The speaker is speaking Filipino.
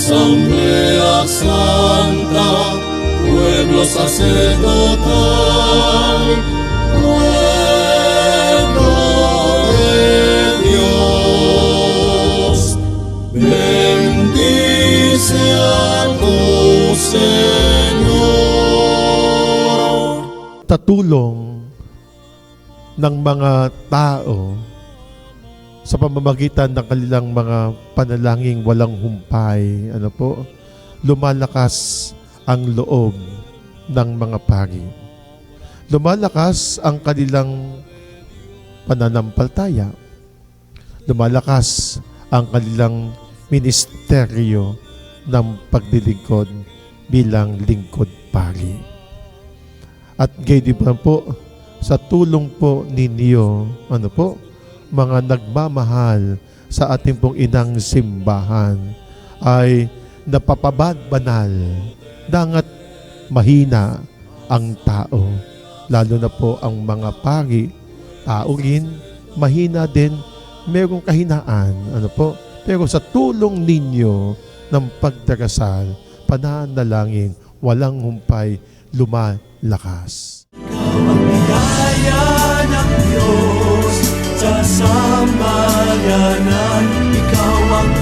Asamblea Santa, pueblo sacerdotal, pueblo de Dios, bendice a tu Señor. Tatulong ng mga tao sa pamamagitan ng kanilang mga panalangin walang humpay, lumalakas ang loob ng mga pari. Lumalakas ang kanilang pananampalataya. Lumalakas ang kanilang ministeryo ng paglilingkod bilang lingkod pari. At gayon po, sa tulong po ninyo, mga nagmamahal sa ating pong inang simbahan, ay napapabanal, dangat mahina ang tao, lalo na po ang mga pari, tao rin, mahina din, merong kahinaan, pero sa tulong ninyo ng pagdarasal, pananalangin, walang humpay, lumalakas. Ikaw ang biyaya ng Diyos sa sambayanan, ikaw ang